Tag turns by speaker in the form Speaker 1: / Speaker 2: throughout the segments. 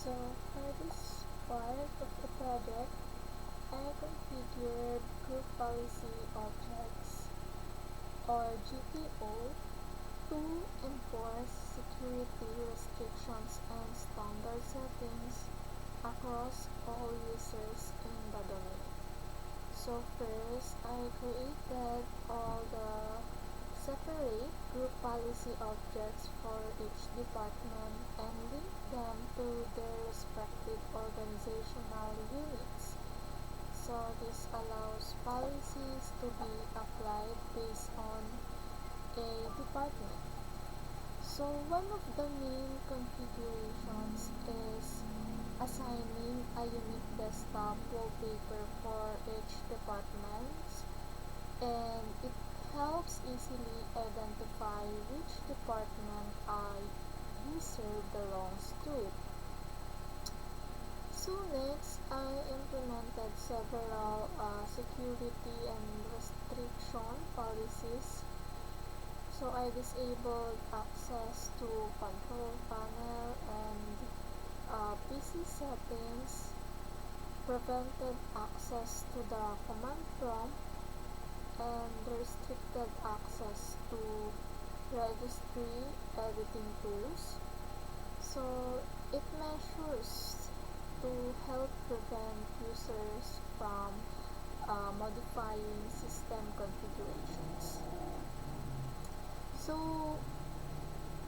Speaker 1: So for this part of the project, I configured Group Policy Objects or GPO to enforce security restrictions and standard settings across all users in the domain. So first, I created all the separate group policy objects for each department and linked them to their respective organizational units. So this allows policies to be applied based on a department. So one of the main configurations is assigning a unique desktop wallpaper for each department, and it helps easily identify which department a user belongs to. So next, I implemented several security and restriction policies. So I disabled access to control panel and PC settings, prevented access to the command prompt, and restricted access to registry editing tools. So it measures to help prevent users from modifying system configurations. So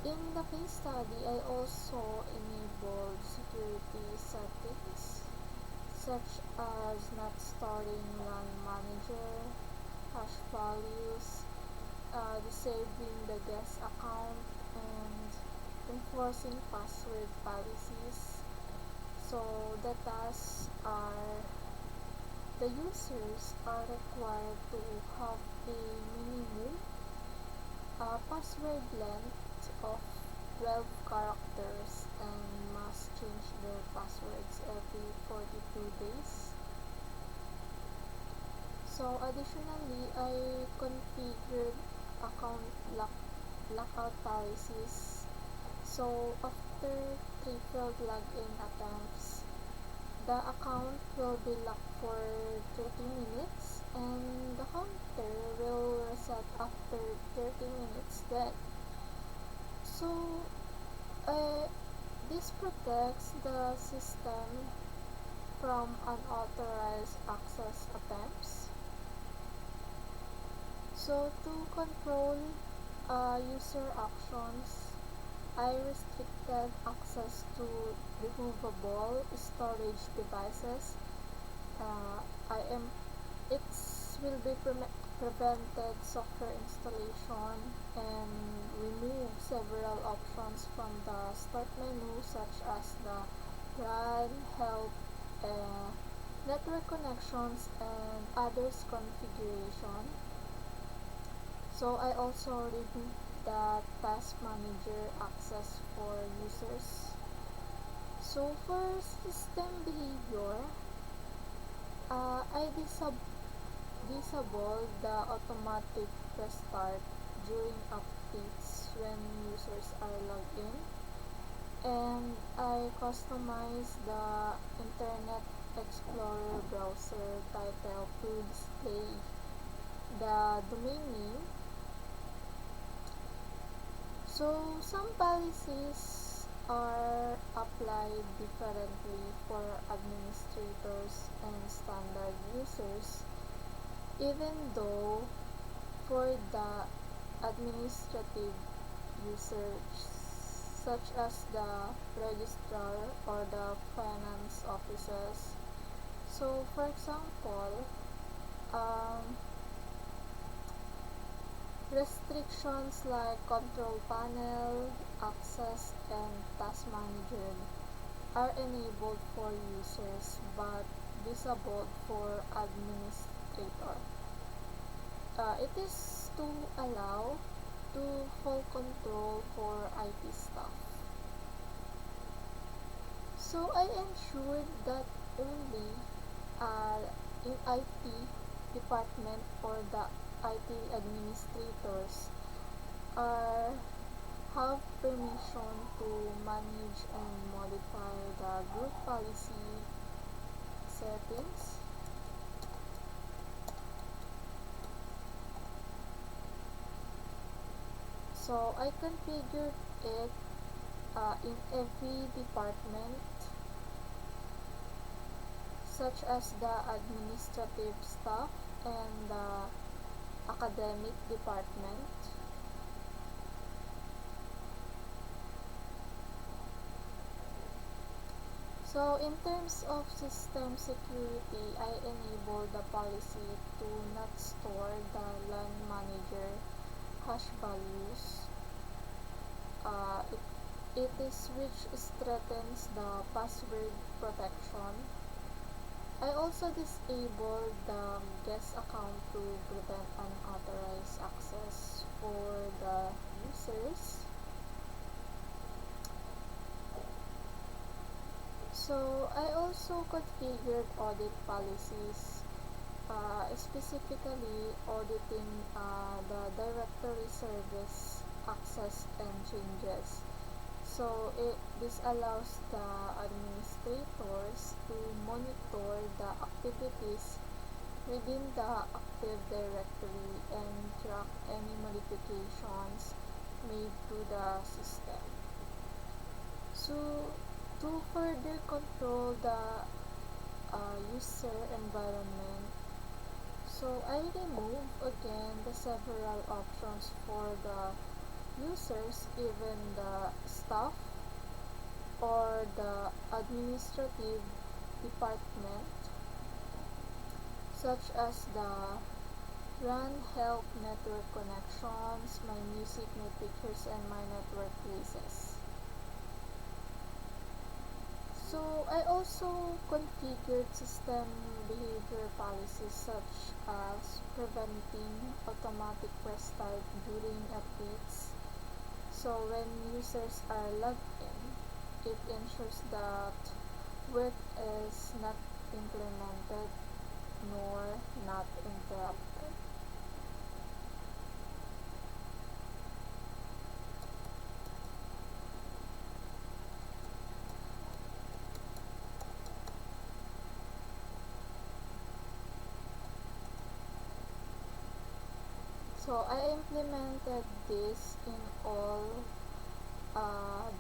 Speaker 1: in the case study, I also enabled security settings such as not storing LAN manager, hash values, disabling the guest account, and enforcing password policies. So the users are required to have a minimum password length of 12 characters and must change their passwords every 42 days. So additionally, I configured account lockout policies. So after 3 failed login attempts, the account will be locked for 30 minutes and the counter will reset after 30 minutes then. So this protects the system from unauthorized access attempts. So to control user actions, I restricted access to removable storage devices. It will be prevented software installation and remove several options from the start menu such as the run, help, network connections, and others configuration. So I also removed the task manager access for users. So for system behavior, I disable the automatic restart during updates when users are logged in, and I customize the Internet Explorer browser title to display the domain name. So some policies are applied differently for administrators and standard users, even though for the administrative users such as the registrar or the finance officers. So for example, restrictions like control panel, access, and task manager are enabled for users but disabled for administrator. It is to allow to full control for IT staff. So I ensured that only in IT department or the IT administrators are have permission to manage and modify the group policy settings. So I configured it in every department, such as the administrative staff and the academic department. So in terms of system security, I enable the policy to not store the LAN manager hash values. It is which strengthens the password protection. I also disabled the guest account to prevent unauthorized access for the users. So I also configured audit policies, specifically auditing the directory service access and changes. So this allows the administrators to monitor the activities within the Active Directory and track any modifications made to the system. So to further control the user environment, so I remove again the several options for the users, even the staff or the administrative department, such as the run help network connections, my music, my pictures, and my network traces. So I also configured system behavior policies such as preventing automatic restart during updates. So when users are logged in, it ensures that work is not implemented nor not interrupted. So I implemented this in all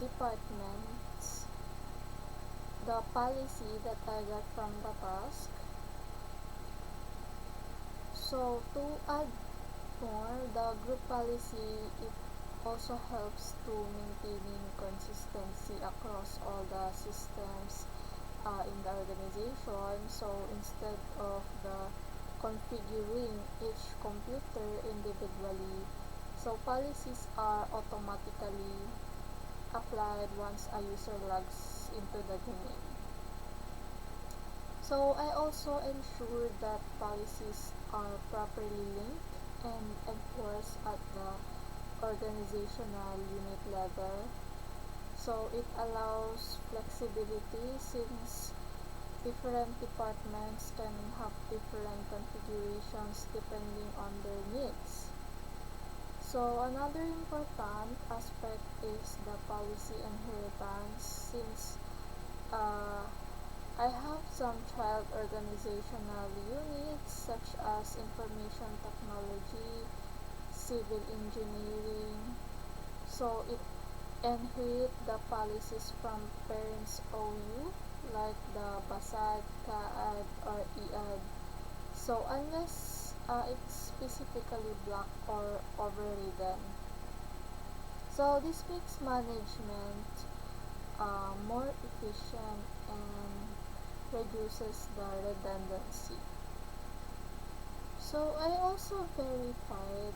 Speaker 1: departments, the policy that I got from the task. So to add more, the group policy, it also helps to maintaining consistency across all the systems in the organization. So instead of the configuring each computer individually, so policies are automatically applied once a user logs into the domain. So I also ensure that policies are properly linked and enforced at the organizational unit level. So it allows flexibility since different departments can have different configurations depending on their needs. So another important aspect is the policy inheritance, since I have some child organizational units such as information technology, civil engineering. So it inherit the policies from parents OU like the BASAD, CAAD, or EAD. So unless it's specifically blocked or overridden. So this makes management more efficient and reduces the redundancy. So I also verified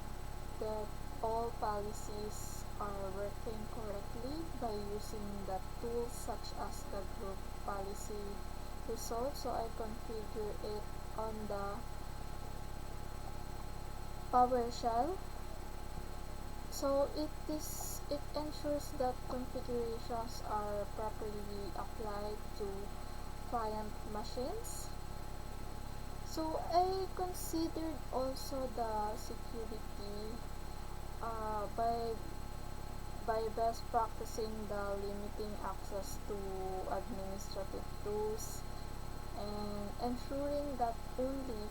Speaker 1: that all policies are working correctly by using the tools such as the group policy result. So I configure it on the PowerShell. So it ensures that configurations are properly applied to client machines. So I considered also the security by by best practicing the limiting access to administrative tools and ensuring that only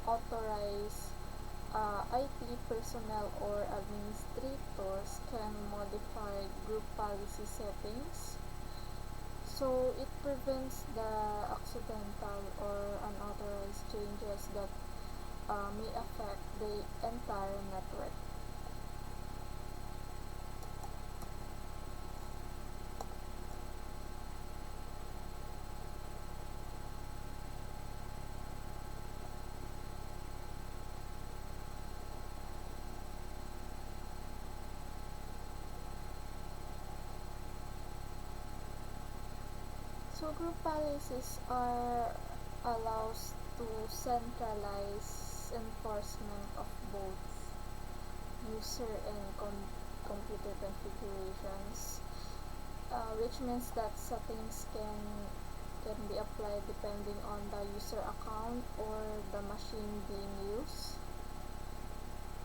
Speaker 1: authorized IT personnel or administrators can modify group policy settings. So it prevents the accidental or unauthorized changes that may affect the entire network. So group policies are allows to centralize enforcement of both user and computer configurations, which means that settings can be applied depending on the user account or the machine being used.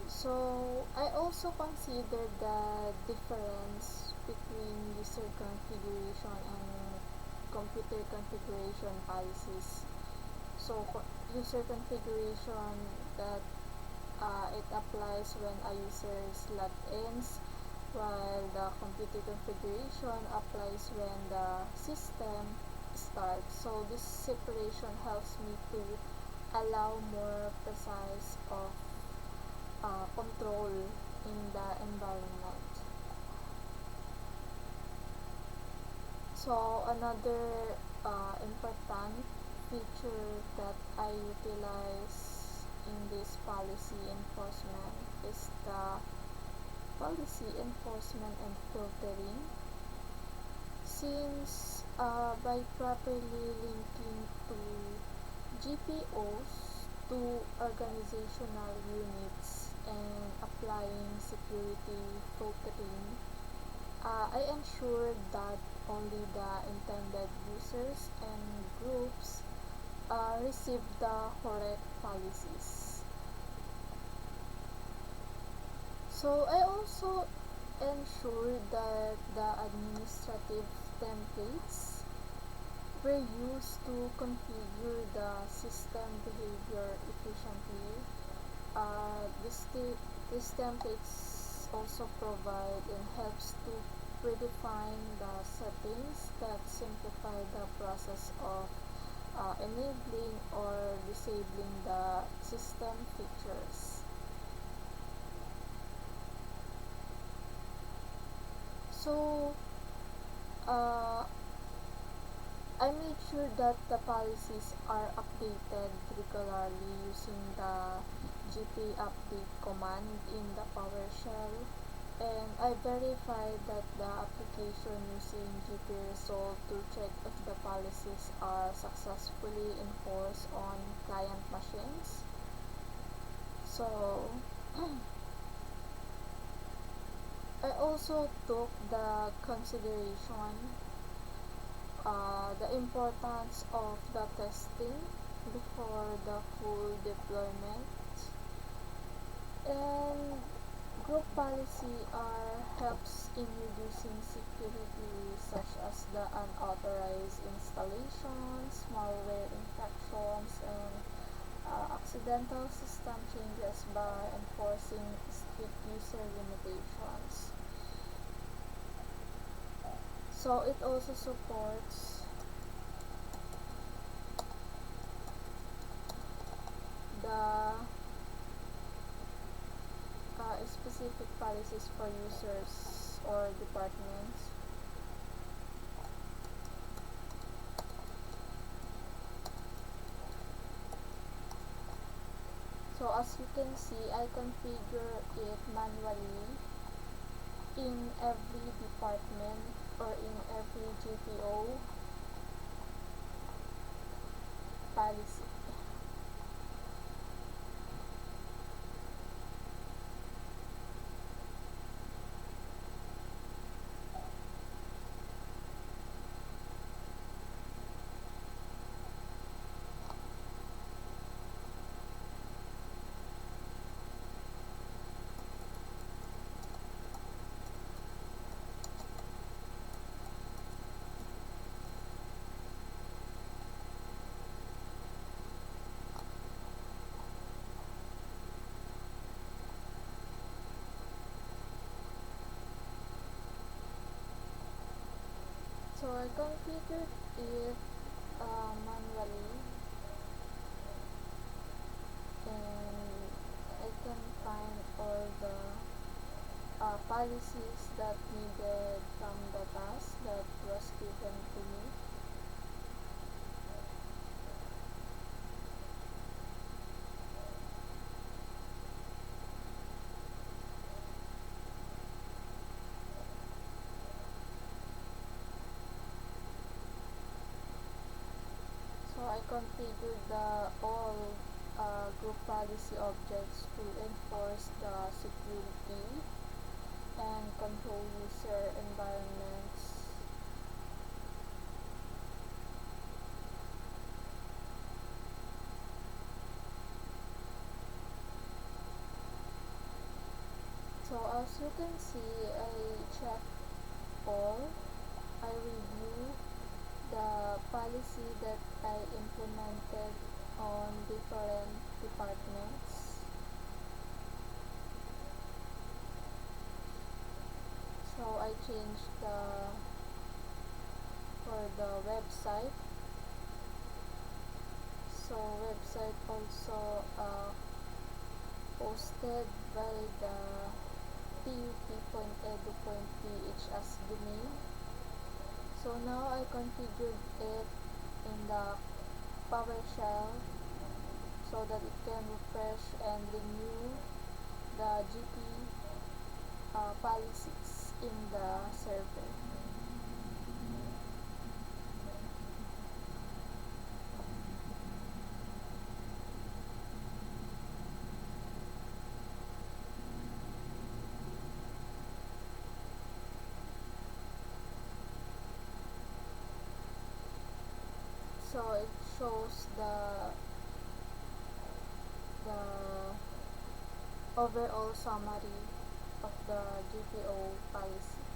Speaker 1: So I also consider the difference between user configuration and computer configuration policies. So user configuration that it applies when a user's log ins, while the computer configuration applies when the system starts. So this separation helps me to allow more precise of control in the environment. So another important feature that I utilize in this policy enforcement is the policy enforcement and filtering. Since by properly linking to GPOs to organizational units and applying security filtering, I ensure that only the intended users and groups receive the correct policies. So I also ensure that the administrative templates were used to configure the system behavior efficiently. These templates also provide and helps to predefine the settings that simplify the process of enabling or disabling the system features. So uh, I made sure that the policies are updated regularly using the GP update command in the PowerShell, and I verified that the application using GP Resolve to check if the policies are successfully enforced on client machines. So I also took the consideration the importance of the testing before the full deployment, and group policy helps in reducing security such as the unauthorized installations, malware infections, and accidental system changes by enforcing strict user limitations. So it also supports the specific policies for users or departments. So as you can see, I configure it manually in every department or in every GPO policy. So I configured it manually, and I can find all the policies that needed from the task that was given to me. So I configured the all group policy objects to enforce the security and control user environments. So as you can see, I check all. I review the policy that I implemented on different departments. So I changed for the website. So website also posted by the put.edu.ph as domain. So now I configured it in the PowerShell so that it can refresh and renew the GP policies in the server. So it shows the overall summary of the GPO policy.